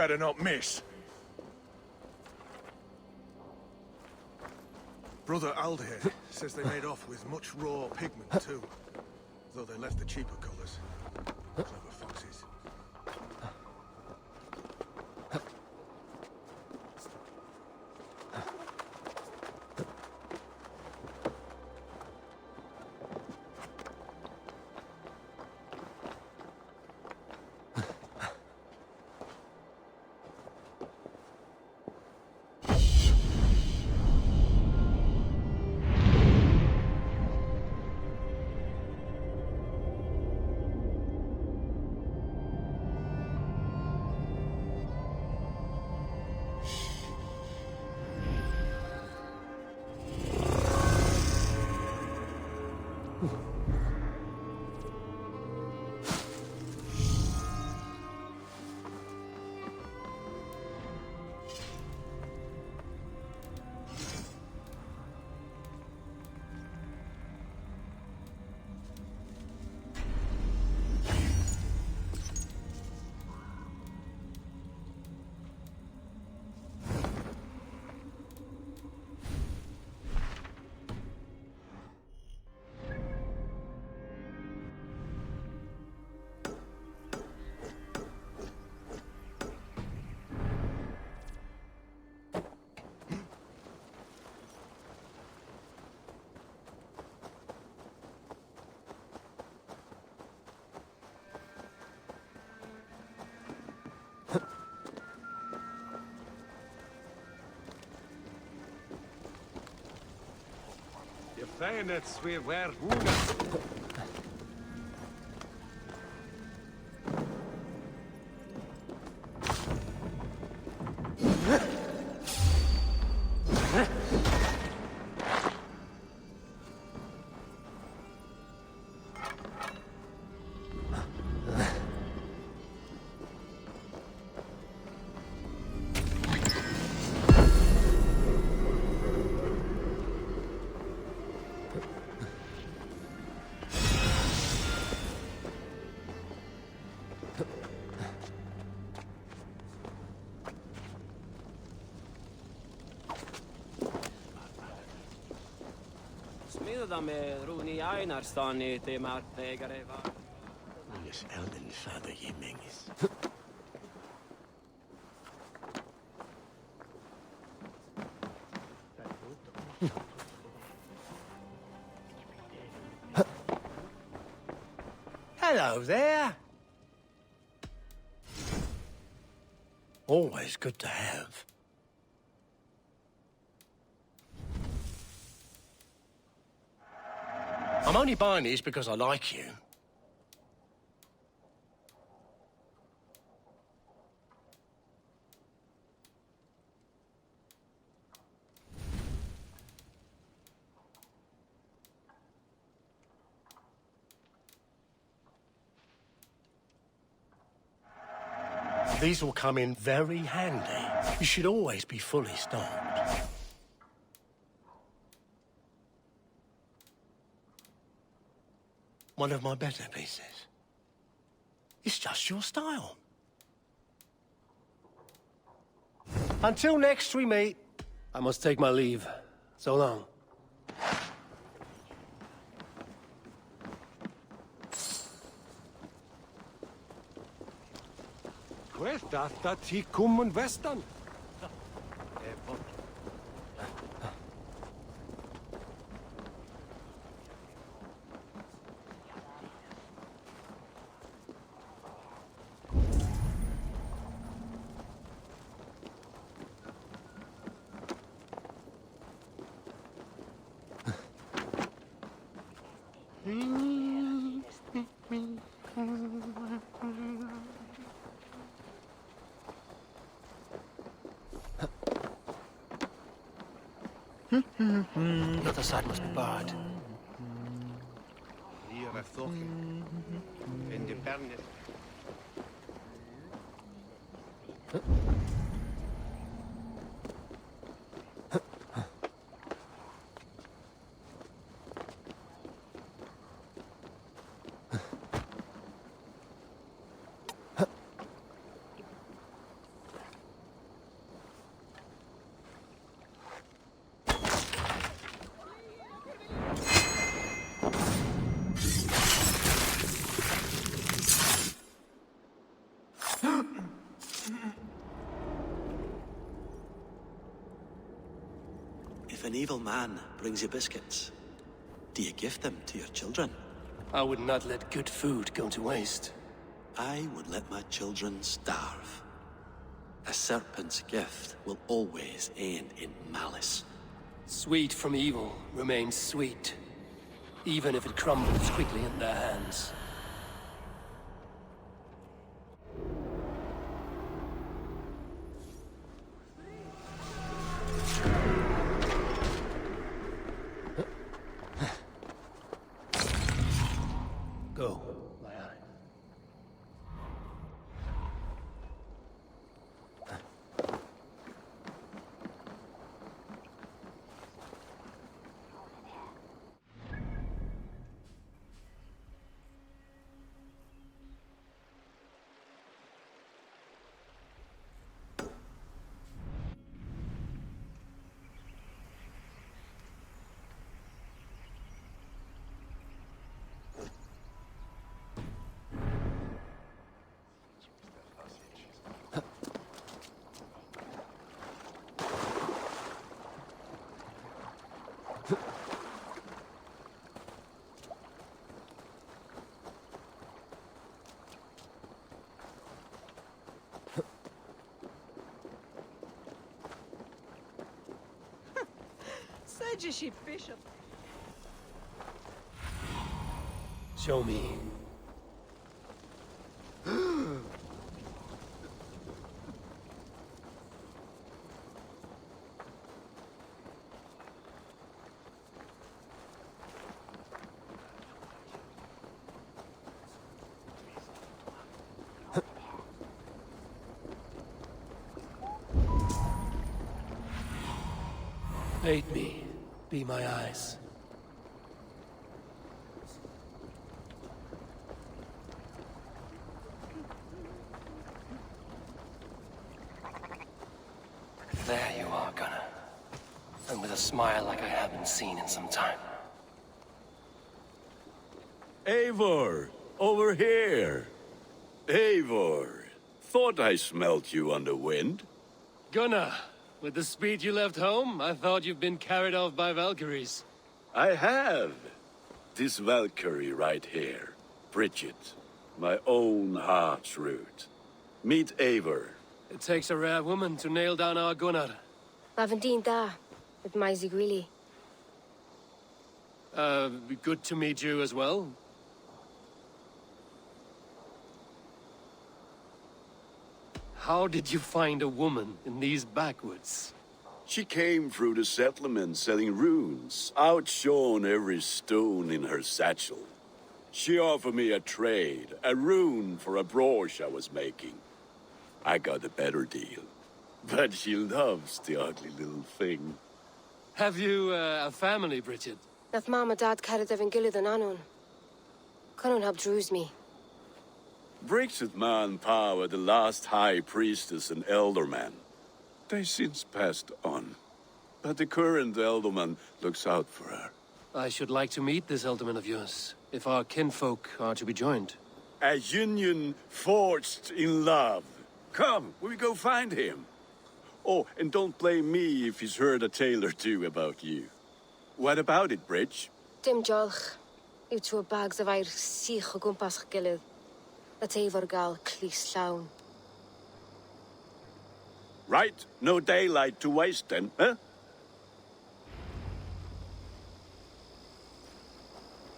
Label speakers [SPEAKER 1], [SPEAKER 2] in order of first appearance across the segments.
[SPEAKER 1] better not miss. Brother Aldhere says they made off with much raw pigment too, though they left the cheaper colours. Clever foxes.
[SPEAKER 2] Feyenets we were huna.
[SPEAKER 3] Med Runi Einarstani till markägare var.
[SPEAKER 4] Yes, elden father ye mengis. Hello there. Always good to have. I'm only buying these because I like you. These will come in very handy. You should always be fully stocked. One of my better pieces. It's just your style. Until next we meet.
[SPEAKER 5] I must take my leave. So long.
[SPEAKER 2] Questa sta ti kummun vestan.
[SPEAKER 5] The other side must be barred.
[SPEAKER 4] Hier er thorkin. In the pernet.
[SPEAKER 6] an evil man brings you biscuits. Do you give them to your children?
[SPEAKER 5] I would not let good food go to waste.
[SPEAKER 6] I would let my children starve. A serpent's gift will always end in malice.
[SPEAKER 5] Sweet from evil remains sweet, even if it crumbles quickly in their hands. Go, my eye.
[SPEAKER 7] Bishop.
[SPEAKER 5] Show me. Aid me. Be my eyes. There you are, Gunnar. And with a smile like I haven't seen in some time.
[SPEAKER 8] Eivor! Over here! Eivor! Thought I smelt you on the wind.
[SPEAKER 5] Gunnar, with the speed you left home, I thought you'd been carried off by Valkyries.
[SPEAKER 8] I have. This Valkyrie right here. Bridget. My own heart's root. Meet Eivor.
[SPEAKER 5] It takes a rare woman to nail down our Gunnar.
[SPEAKER 9] Lavendine da, with Maisy Greeley.
[SPEAKER 5] Good to meet you as well. How did you find a woman in these backwoods?
[SPEAKER 8] She came through the settlement selling runes, outshone every stone in her satchel. She offered me a trade, a rune for a brooch I was making. I got a better deal. But she loves the ugly little thing.
[SPEAKER 5] Have you a family, Bridget?
[SPEAKER 9] Nath Mom a Dad carried evan gilid an anun. Connun hab drews me.
[SPEAKER 8] Bridget Man Power, the last high priestess and elderman. They since passed on. But the current elderman looks out for her.
[SPEAKER 5] I should like to meet this elderman of yours, if our kinfolk are to be joined.
[SPEAKER 8] A union forged in love. Come, we go find him. Oh, and don't blame me if he's heard a tale or two about you. What about it, Bridge?
[SPEAKER 9] Dim jolch. Yw to a bags of air sich o gwmpas gilid. A teifor gal clis llawn.
[SPEAKER 8] Right, no daylight to waste then, huh?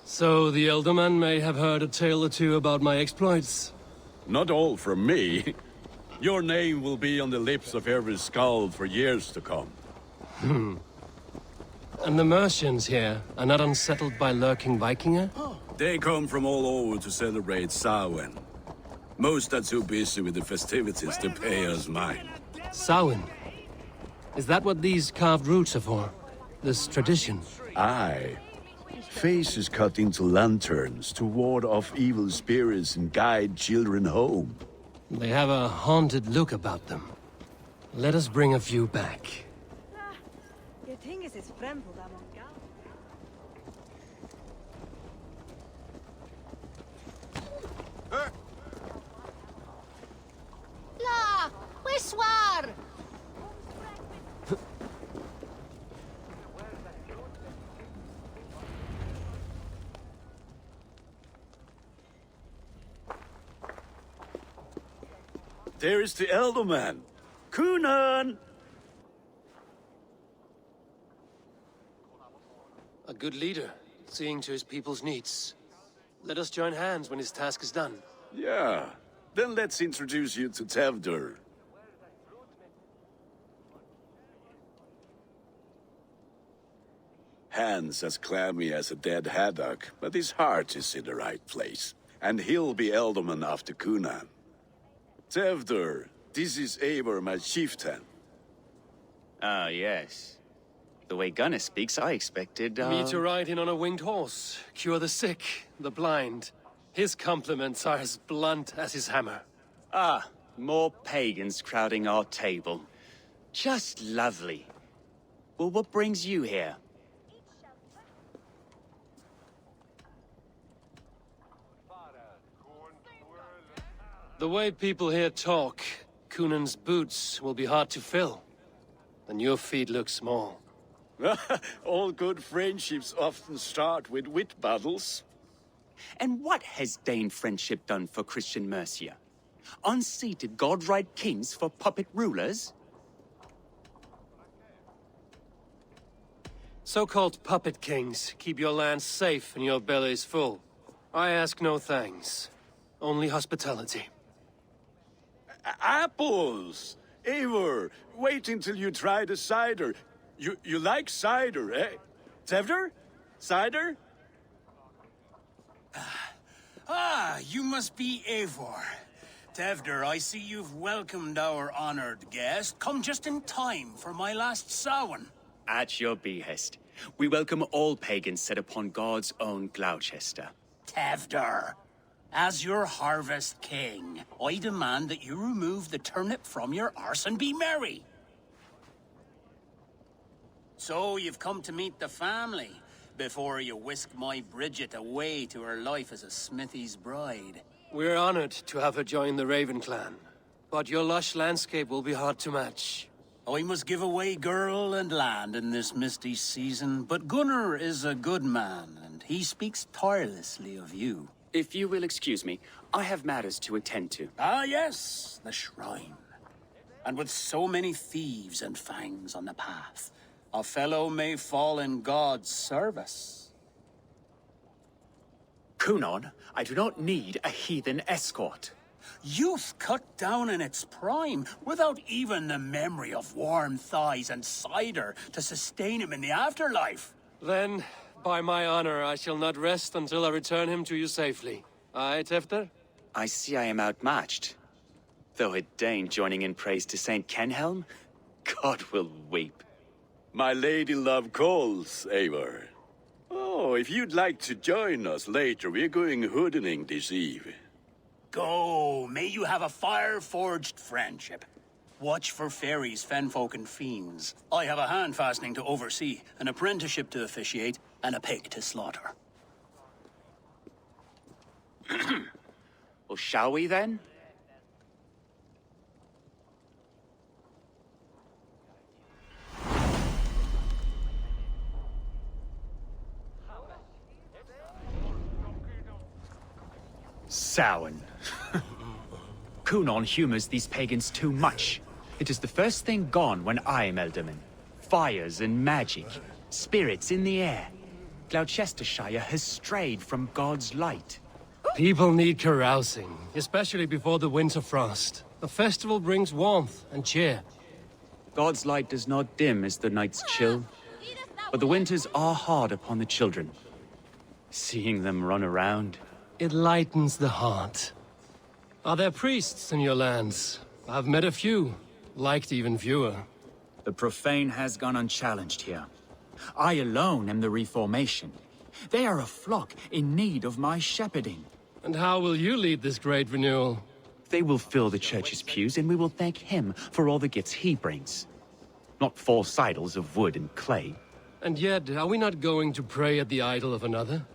[SPEAKER 5] So the elderman may have heard a tale or two about my exploits.
[SPEAKER 8] Not all from me. Your name will be on the lips of every skald for years to come.
[SPEAKER 5] And the Mercians here are not unsettled by lurking Vikinger?
[SPEAKER 8] They come from all over to celebrate Samhain. Most are too busy with the festivities to pay us mind.
[SPEAKER 5] Samhain? Is that what these carved roots are for? This tradition?
[SPEAKER 8] Aye. Faces cut into lanterns to ward off evil spirits and guide children home.
[SPEAKER 5] They have a haunted look about them. Let us bring a few back.
[SPEAKER 7] Je ting is fremd among gal.
[SPEAKER 9] La! Wiswar!
[SPEAKER 8] there is the elder man. Kunan!
[SPEAKER 5] A good leader, seeing to his people's needs. Let us join hands when his task is done.
[SPEAKER 8] Yeah. Then let's introduce you to Tevder. Hands as clammy as a dead haddock, but his heart is in the right place. And he'll be Elderman after Kunan. Tevder, this is Eivor, my chieftain.
[SPEAKER 10] Ah, yes. The way Gunnar speaks, I expected,
[SPEAKER 5] Me to ride in on a winged horse, cure the sick, the blind. His compliments are as blunt as his hammer.
[SPEAKER 10] Ah, more pagans crowding our table. Just lovely. Well, what brings you here?
[SPEAKER 5] The way people here talk, Kunan's boots will be hard to fill. And your feet look small.
[SPEAKER 8] All good friendships often start with wit battles.
[SPEAKER 10] And what has Dane friendship done for Christian Mercia? Unseated godright kings for puppet rulers?
[SPEAKER 5] So-called puppet kings keep your lands safe and your bellies full. I ask no thanks, only hospitality.
[SPEAKER 8] Apples! Eivor, wait until you try the cider. You like cider, eh? Tevder? Cider?
[SPEAKER 11] Ah, you must be Eivor. Tevder, I see you've welcomed our honored guest. Come just in time for my last Samhain.
[SPEAKER 10] At your behest. We welcome all pagans set upon God's own Gloucester.
[SPEAKER 11] Tevder, as your harvest king, I demand that you remove the turnip from your arse and be merry. So you've come to meet the family, before you whisk my Bridget away to her life as a smithy's bride.
[SPEAKER 5] We're honored to have her join the Raven clan, but your lush landscape will be hard to match.
[SPEAKER 11] I must give away girl and land in this misty season, but Gunnar is a good man, and he speaks tirelessly of you.
[SPEAKER 10] If you will excuse me, I have matters to attend to.
[SPEAKER 11] Ah, yes, the shrine. And with so many thieves and fangs on the path, a fellow may fall in God's service.
[SPEAKER 10] Kunan, I do not need a heathen escort.
[SPEAKER 11] Youth cut down in its prime, without even the memory of warm thighs and cider to sustain him in the afterlife.
[SPEAKER 5] Then, by my honor, I shall not rest until I return him to you safely. Aye, Tefter?
[SPEAKER 10] I see I am outmatched. Though a Dane joining in praise to Saint Kenhelm, God will weep.
[SPEAKER 8] My lady love calls, Eivor. Oh, if you'd like to join us later, we're going hoodening this eve.
[SPEAKER 11] Go, may you have a fire-forged friendship. Watch for fairies, fenfolk, and fiends. I have a hand fastening to oversee, an apprenticeship to officiate, and a pig to slaughter.
[SPEAKER 10] Well, shall we then? Samhain. Kunan humors these pagans too much. It is the first thing gone when I am Elderman. Fires and magic, spirits in the air. Gloucestershire has strayed from God's light.
[SPEAKER 5] People need carousing, especially before the winter frost. A festival brings warmth and cheer.
[SPEAKER 10] God's light does not dim as the nights chill, but the winters are hard upon the children. Seeing them run around...
[SPEAKER 5] It lightens the heart. Are there priests in your lands? I've met a few, liked even fewer.
[SPEAKER 10] The profane has gone unchallenged here. I alone am the Reformation. They are a flock in need of my shepherding.
[SPEAKER 5] And how will you lead this great renewal?
[SPEAKER 10] They will fill the church's pews, and we will thank him for all the gifts he brings. Not false idols of wood and clay.
[SPEAKER 5] And yet, are we not going to pray at the idol of another?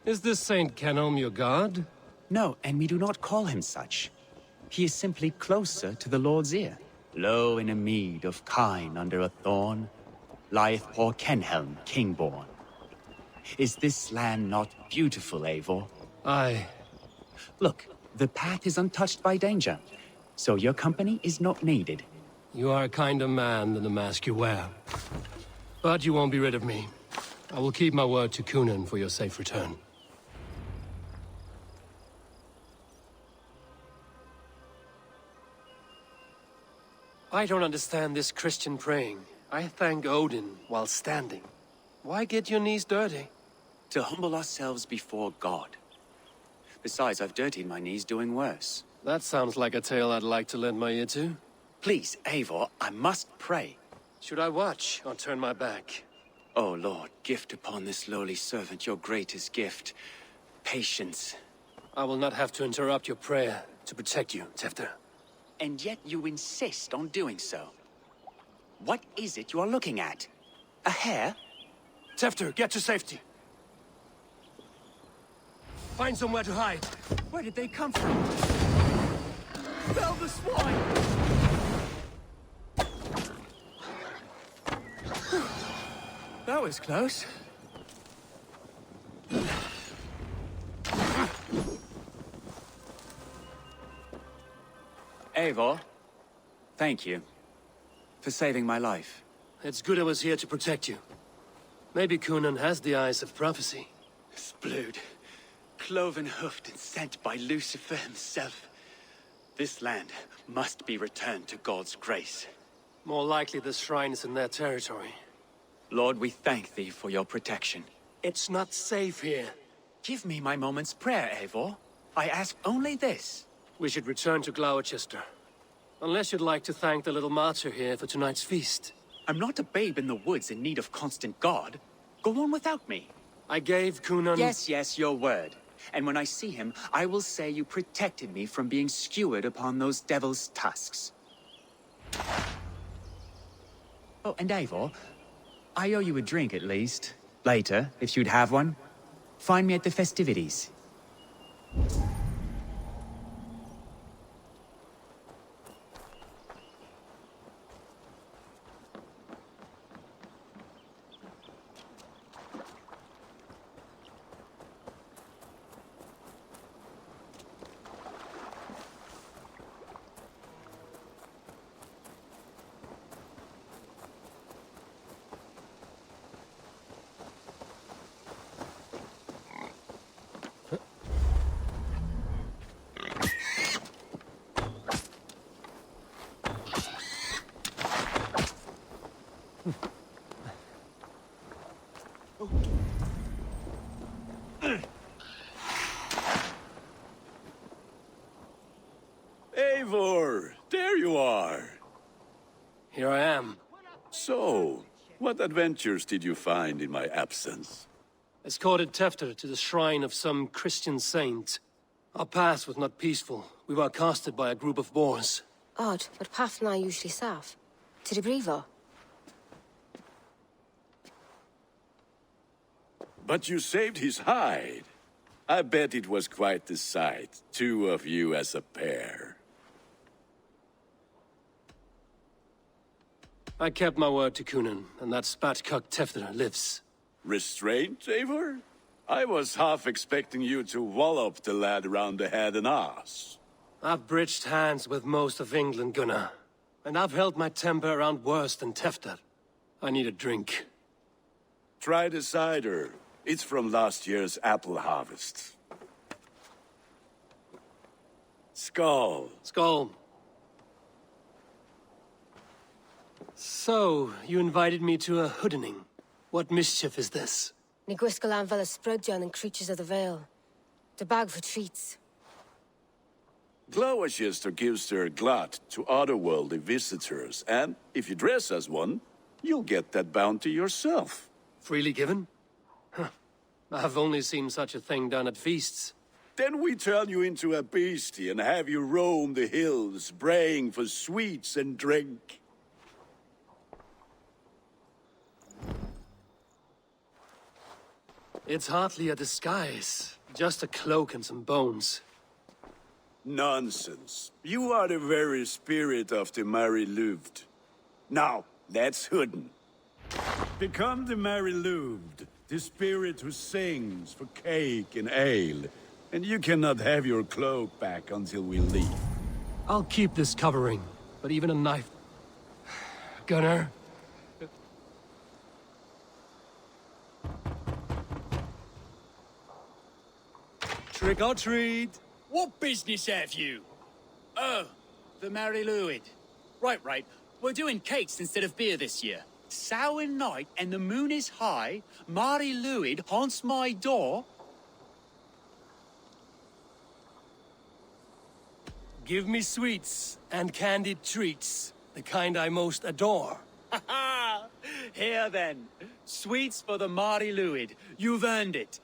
[SPEAKER 5] Is this Saint Kenelm your god?
[SPEAKER 10] No, and we do not call him such. He is simply closer to the Lord's ear. Low in a mead of kine under a thorn, lieth poor Kenhelm, king-born. Is this land not beautiful, Eivor?
[SPEAKER 5] Aye.
[SPEAKER 10] Look, the path is untouched by danger. so your company is not needed.
[SPEAKER 5] You are a kinder man than the mask you wear. But you won't be rid of me. I will keep my word to Cunan for your safe return. I don't understand this Christian praying. I thank Odin while standing. Why get your knees dirty?
[SPEAKER 10] To humble ourselves before God. Besides, I've dirtied my knees doing worse.
[SPEAKER 5] That sounds like a tale I'd like to lend my ear to.
[SPEAKER 10] Please, Eivor, I must pray.
[SPEAKER 5] Should I watch or turn my back?
[SPEAKER 10] Oh Lord, gift upon this lowly servant your greatest gift. Patience.
[SPEAKER 5] I will not have to interrupt your prayer to protect you, Tefter.
[SPEAKER 10] And yet you insist on doing so. What is it you are looking at? A hare?
[SPEAKER 5] Tefter, get to safety. Find somewhere to hide.
[SPEAKER 10] Where did they come from?
[SPEAKER 5] Fell the swine!
[SPEAKER 10] That was close. Eivor, thank you for saving my life.
[SPEAKER 5] It's good I was here to protect you. Maybe Cunan has the eyes of prophecy.
[SPEAKER 10] Splood, cloven-hoofed and sent by Lucifer himself. This land must be returned to God's grace.
[SPEAKER 5] More likely the shrine is in their territory.
[SPEAKER 10] Lord, we thank thee for your protection.
[SPEAKER 5] It's not safe here.
[SPEAKER 10] Give me my moment's prayer, Eivor. I ask only this.
[SPEAKER 5] We should return to Gloucester. Unless you'd like to thank the little martyr here for tonight's feast.
[SPEAKER 10] I'm not a babe in the woods in need of constant guard. Go on without me.
[SPEAKER 5] I gave Cunan...
[SPEAKER 10] Yes, your word. And when I see him, I will say you protected me from being skewered upon those devil's tusks. Oh, and Eivor, I owe you a drink at least. Later, if you'd have one. Find me at the festivities.
[SPEAKER 8] Eivor, there you are.
[SPEAKER 5] Here I am.
[SPEAKER 8] So, what adventures did you find in my absence?
[SPEAKER 5] Escorted Tefter to the shrine of some Christian saint. Our path was not peaceful. We were accosted by a group of boars.
[SPEAKER 9] Odd, but path na usually safe. To the brievo.
[SPEAKER 8] But you saved his hide. I bet it was quite the sight, two of you as a pair.
[SPEAKER 5] I kept my word to Cunan, and that spatcock Tefter lives.
[SPEAKER 8] Restraint, Eivor? I was half expecting you to wallop the lad around the head and ass.
[SPEAKER 5] I've bridged hands with most of England, Gunnar. And I've held my temper around worse than Tefter. I need a drink.
[SPEAKER 8] Try the cider. It's from last year's apple harvest. Skull.
[SPEAKER 5] Skull. So, you invited me to a hoodening. What mischief is this?
[SPEAKER 9] Ni gwisgalan fel ysbrydion and creatures of the Vale. The bag for treats.
[SPEAKER 8] Gloucester gives their glut to otherworldly visitors, and if you dress as one, you'll get that bounty yourself.
[SPEAKER 5] Freely given? Huh. I've only seen such a thing done at feasts.
[SPEAKER 8] Then we turn you into a beastie and have you roam the hills, braying for sweets and drink.
[SPEAKER 5] It's hardly a disguise. Just a cloak and some bones.
[SPEAKER 8] Nonsense. You are the very spirit of the Mary Louved. Now, that's Hooden. Become the Mary Louved, the spirit who sings for cake and ale. And you cannot have your cloak back until we leave.
[SPEAKER 5] I'll keep this covering, but even a knife... Gunnar? Trick or treat!
[SPEAKER 11] What business have you? Oh, the Mary Lwyd. Right. We're doing cakes instead of beer this year. Samhain night and the moon is high. Mary Lwyd haunts my door.
[SPEAKER 5] Give me sweets and candied treats, the kind I most adore.
[SPEAKER 11] Ha ha! Here then, sweets for the Mary Lwyd. You've earned it.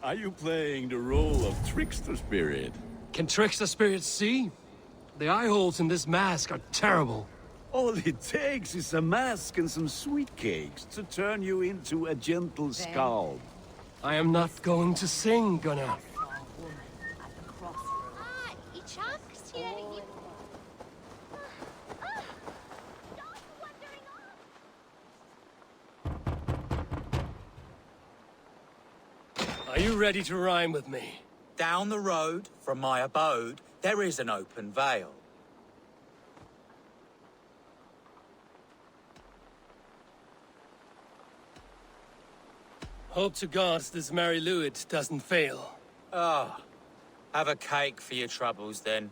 [SPEAKER 8] Are you playing the role of trickster spirit?
[SPEAKER 5] Can trickster spirits see? The eye holes in this mask are terrible.
[SPEAKER 8] All it takes is a mask and some sweet cakes to turn you into a gentle scald.
[SPEAKER 5] I am not going to sing, Gunnar. Are you ready to rhyme with me?
[SPEAKER 12] Down the road from my abode, there is an open vale.
[SPEAKER 5] Hope to God this Mary Lwyd doesn't fail.
[SPEAKER 12] Ah, have a cake for your troubles then.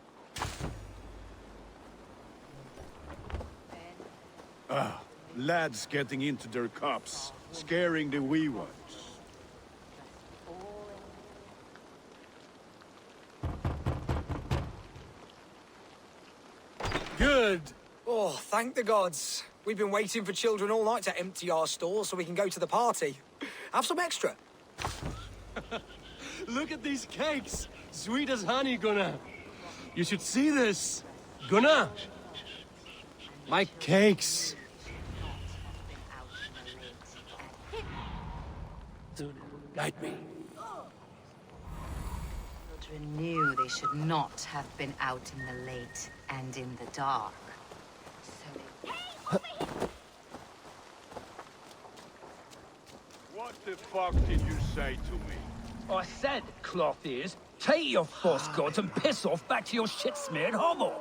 [SPEAKER 8] Lads getting into their cups, scaring the wee ones.
[SPEAKER 5] Good.
[SPEAKER 13] Oh, thank the gods. We've been waiting for children all night to empty our stores so we can go to the party. Have some extra.
[SPEAKER 5] Look at these cakes! Sweet as honey, Gunnar. You should see this. Gunnar! My cakes. Guide me.
[SPEAKER 14] Children knew they should not have been out in the late and in the dark.
[SPEAKER 8] What the fuck did you say to me?
[SPEAKER 15] I said, cloth ears, take your false gods and piss off back to your shit-smeared hovel.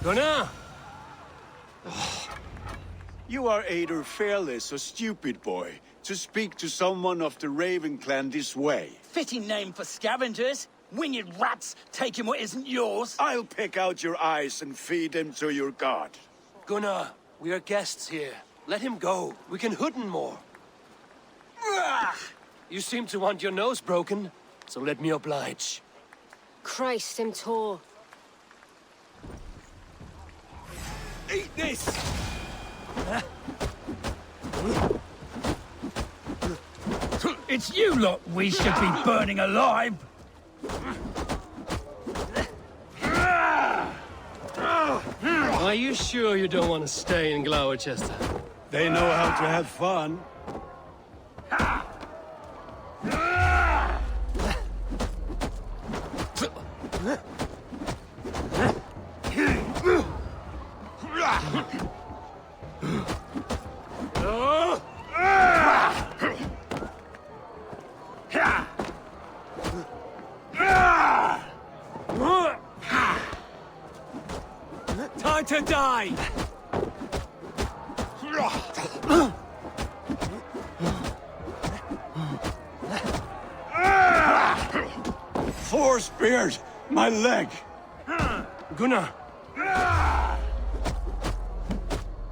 [SPEAKER 5] Gunnar!
[SPEAKER 8] You are either fearless or stupid, boy, to speak to someone of the Raven clan this way.
[SPEAKER 15] Fitting name for scavengers. Winged rats taking what isn't yours.
[SPEAKER 8] I'll pick out your eyes and feed them to your god.
[SPEAKER 5] Gunnar, we are guests here. Let him go. We can hoot him more. You seem to want your nose broken, so let me oblige.
[SPEAKER 9] Christ him tore.
[SPEAKER 5] Eat this!
[SPEAKER 15] It's you lot we should be burning alive.
[SPEAKER 5] Are you sure you don't want to stay in Gloucester?
[SPEAKER 8] They know how to have fun.
[SPEAKER 5] Time to die!
[SPEAKER 8] Four spears! My leg!
[SPEAKER 5] Gunnar!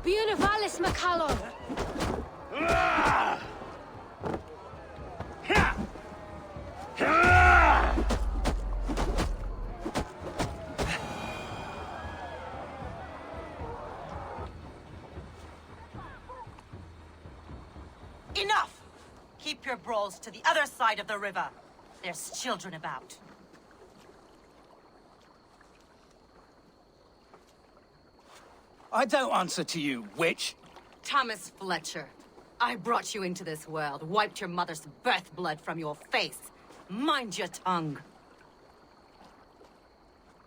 [SPEAKER 9] Buenavalis Macallum!
[SPEAKER 14] Enough! Keep your brawls to the other side of the river. There's children about.
[SPEAKER 15] I don't answer to you, witch.
[SPEAKER 14] Thomas Fletcher, I brought you into this world, wiped your mother's birth blood from your face. Mind your tongue.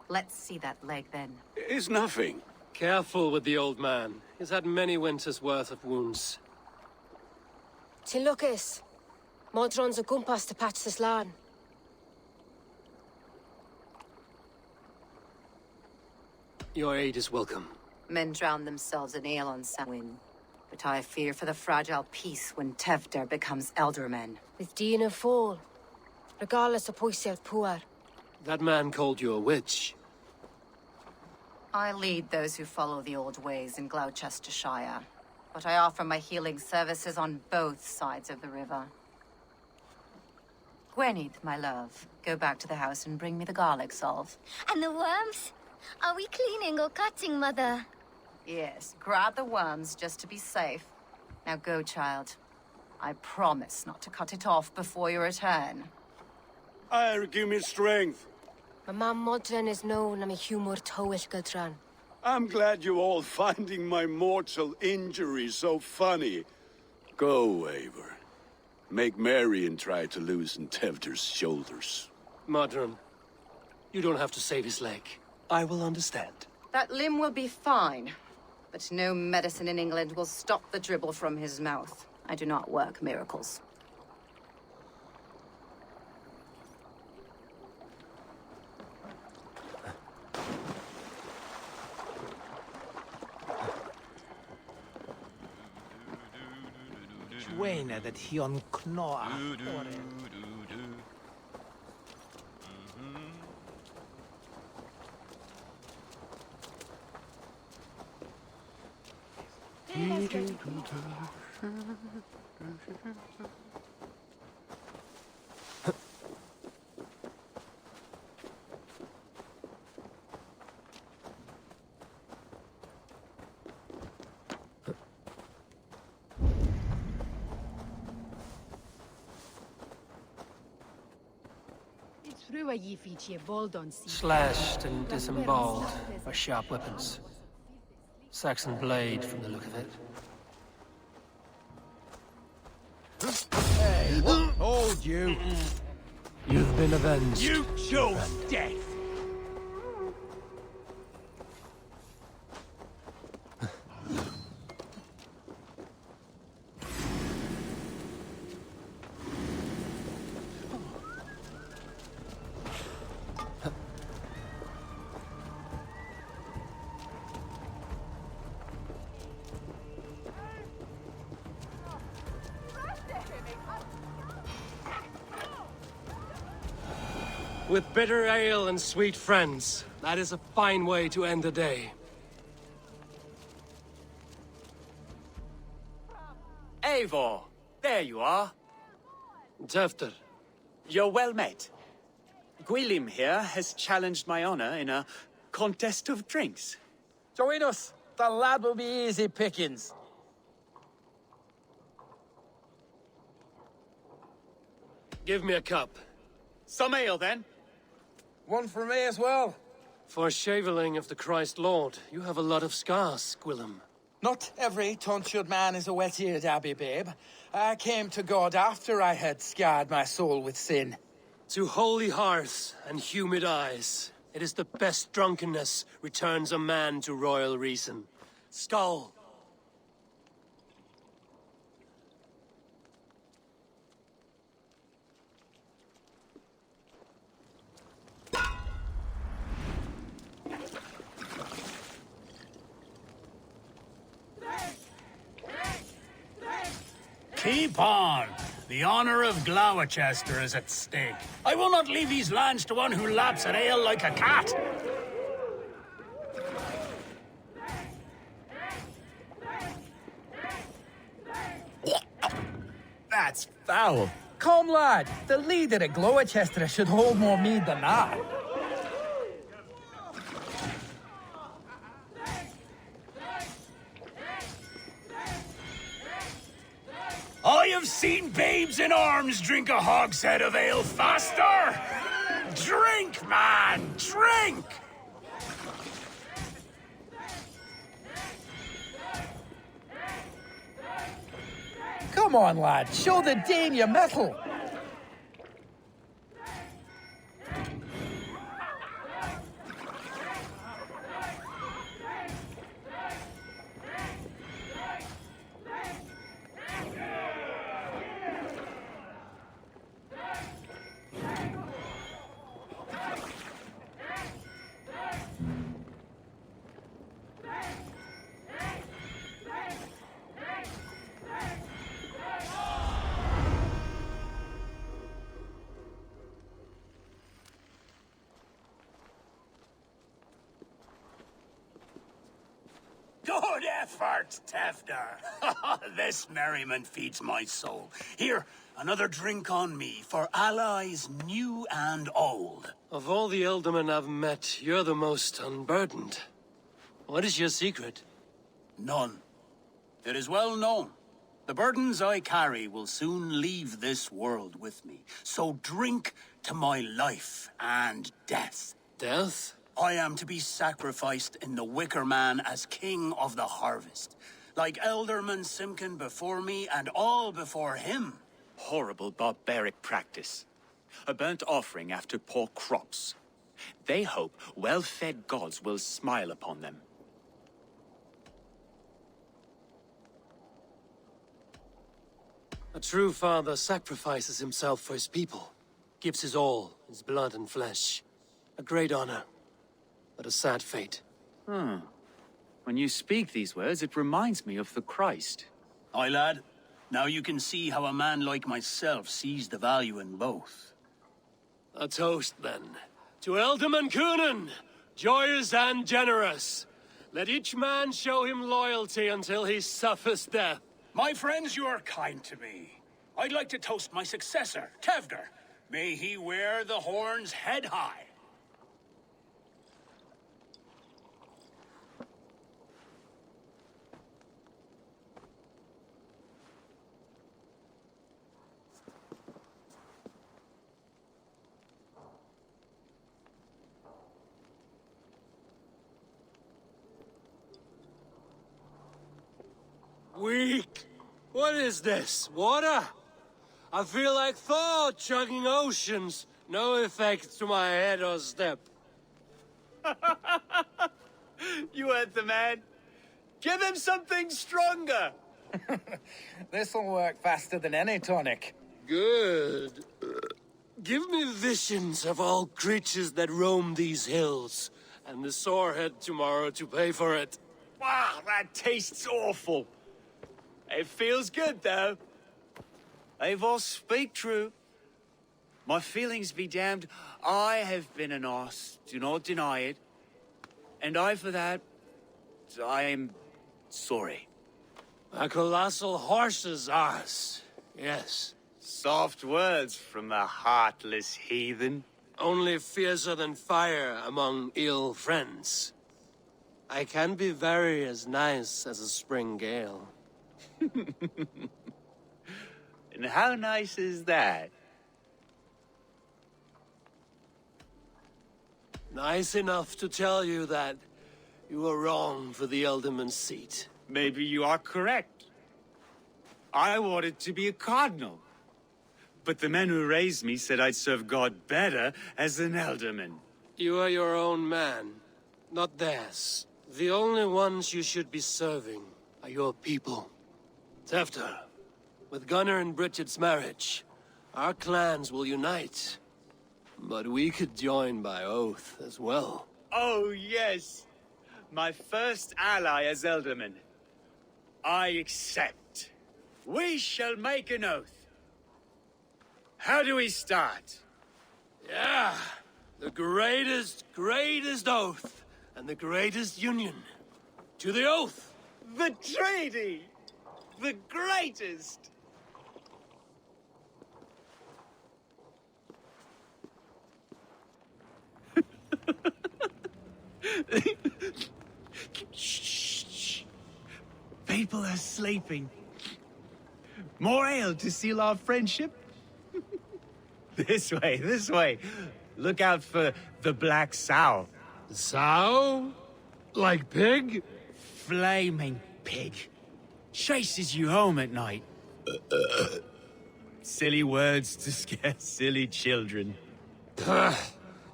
[SPEAKER 14] Let's see that leg, then.
[SPEAKER 8] It's nothing.
[SPEAKER 5] Careful with the old man. He's had many winters' worth of wounds.
[SPEAKER 9] Tilukis. Modron's o gwmpas to patch this lan.
[SPEAKER 5] Your aid is welcome.
[SPEAKER 14] Men drown themselves in ale on Samhain, but I fear for the fragile peace when Tevder becomes eldermen.
[SPEAKER 9] With Dean and fall. Regardless of pwysedd pŵar.
[SPEAKER 5] That man called you a witch.
[SPEAKER 14] I lead those who follow the old ways in Gloucestershire, but I offer my healing services on both sides of the river. Gwenith, my love, go back to the house and bring me the garlic salve.
[SPEAKER 16] And the worms? Are we cleaning or cutting, Mother?
[SPEAKER 14] Yes, grab the worms just to be safe. Now go, child. I promise not to cut it off before you return.
[SPEAKER 8] Give me strength.
[SPEAKER 9] My mam Modron is known am I humor tywyll gydran.
[SPEAKER 8] I'm glad you all finding my mortal injury so funny. Go, Eivor. Make merry and try to loosen Tevder's shoulders.
[SPEAKER 5] Modron, you don't have to save his leg. I will understand.
[SPEAKER 14] That limb will be fine, but no medicine in England will stop the dribble from his mouth. I do not work miracles.
[SPEAKER 17] Dweina that he on knoa.
[SPEAKER 5] Slashed and disemboweled by sharp weapons. Saxon blade from the look of it.
[SPEAKER 17] Hey, what? Hold you.
[SPEAKER 5] You've been avenged.
[SPEAKER 15] You chose death.
[SPEAKER 5] With bitter ale and sweet friends, that is a fine way to end the day.
[SPEAKER 10] Eivor, there you are.
[SPEAKER 5] Tevder.
[SPEAKER 10] You're well met. Gwilym here has challenged my honor in a contest of drinks.
[SPEAKER 12] Join us. The lad will be easy pickings.
[SPEAKER 5] Give me a cup.
[SPEAKER 10] Some ale, then.
[SPEAKER 12] One for me as well.
[SPEAKER 5] For shaveling of the Christ Lord, you have a lot of scars, Gwilym.
[SPEAKER 12] Not every tonsured man is a wet-eared abbey, babe. I came to God after I had scarred my soul with sin.
[SPEAKER 5] To holy hearths and humid eyes, it is the best drunkenness returns a man to royal reason. Skull!
[SPEAKER 11] Keep on. The honor of Gloucester is at stake. I will not leave these lands to one who laps at ale like a cat.
[SPEAKER 12] That's foul. Come, lad. The leader of Gloucester should hold more mead than that.
[SPEAKER 11] I have seen babes in arms drink a hogshead of ale faster! Drink, man! Drink!
[SPEAKER 12] Come on, lad. Show the dame your mettle.
[SPEAKER 11] Good effort, Tefter. This merriment feeds my soul. Here, another drink on me for allies new and old.
[SPEAKER 5] Of all the Eldermen I've met, you're the most unburdened. What is your secret?
[SPEAKER 11] None. It is well known. The burdens I carry will soon leave this world with me. So drink to my life and death.
[SPEAKER 5] Death?
[SPEAKER 11] I am to be sacrificed in the Wicker Man as king of the harvest. Like Elderman Simkin before me and all before him.
[SPEAKER 10] Horrible barbaric practice. A burnt offering after poor crops. They hope well-fed gods will smile upon them.
[SPEAKER 5] A true father sacrifices himself for his people. Gives his all, his blood and flesh. A great honor, but a sad fate.
[SPEAKER 10] When you speak these words, it reminds me of the Christ.
[SPEAKER 11] Aye, lad. Now you can see how a man like myself sees the value in both.
[SPEAKER 5] A toast, then. To Elderman Coonan, joyous and generous. Let each man show him loyalty until he suffers death.
[SPEAKER 11] My friends, you are kind to me. I'd like to toast my successor, Tevder. May he wear the horns head high.
[SPEAKER 5] Weak. What is this? Water? I feel like Thor chugging oceans. No effect to my head or step.
[SPEAKER 10] You heard the man. Give him something stronger.
[SPEAKER 12] This'll work faster than any tonic.
[SPEAKER 5] Good. Give me visions of all creatures that roam these hills, and the sorehead tomorrow to pay for it.
[SPEAKER 10] Wow, that tastes awful. It feels good, though. Eivor, speak true. My feelings be damned. I have been an arse, do not deny it. And for that, I am sorry.
[SPEAKER 5] A colossal horse's arse, yes.
[SPEAKER 10] Soft words from a heartless heathen.
[SPEAKER 5] Only fiercer than fire among ill friends. I can be very as nice as a spring gale.
[SPEAKER 10] And how nice is that?
[SPEAKER 5] Nice enough to tell you that you were wrong for the Elderman's seat.
[SPEAKER 10] Maybe you are correct. I wanted to be a cardinal. But the men who raised me said I'd serve God better as an Elderman.
[SPEAKER 5] You are your own man, not theirs. The only ones you should be serving are your people. Tefter, with Gunnar and Bridget's marriage, our clans will unite. But we could join by oath as well.
[SPEAKER 10] Oh, yes. My first ally as Elderman. I accept. We shall make an oath. How do we start?
[SPEAKER 5] Yeah, the greatest oath, and the greatest union. To the oath!
[SPEAKER 10] The treaty! The greatest! Shh. People are sleeping. More ale to seal our friendship? This way. Look out for the black sow.
[SPEAKER 5] Sow? Like pig?
[SPEAKER 10] Flaming pig. Chases you home at night. Silly words to scare silly children.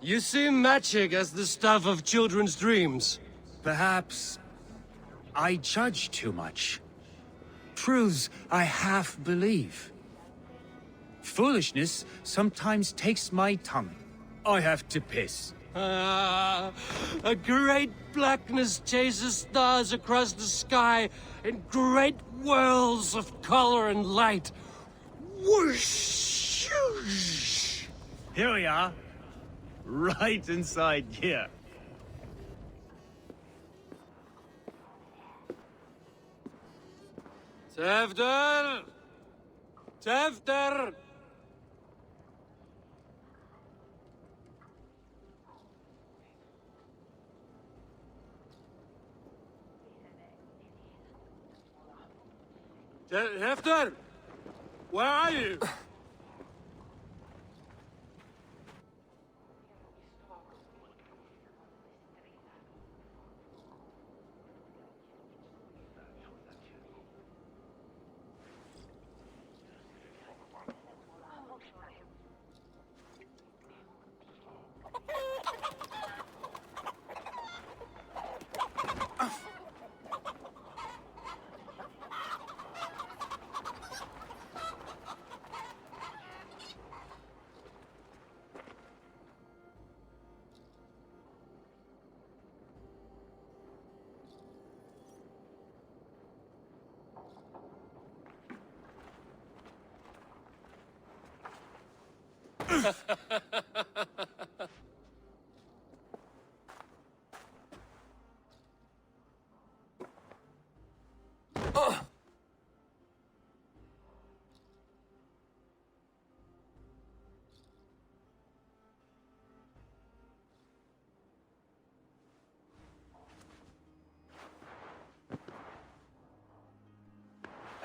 [SPEAKER 5] You see magic as the stuff of children's dreams.
[SPEAKER 10] Perhaps I judge too much. Truths I half believe. Foolishness sometimes takes my tongue. I have to piss.
[SPEAKER 5] A great blackness chases stars across the sky in great whirls of color and light. Whoosh!
[SPEAKER 10] Here we are. Right inside here.
[SPEAKER 5] Tevder! Tevder! Hefter! Where are you?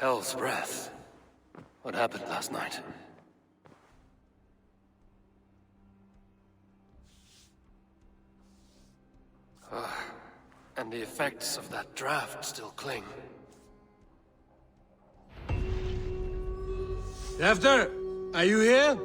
[SPEAKER 5] Hell's breath. What happened last night? And the effects of that draft still cling. After, are you here?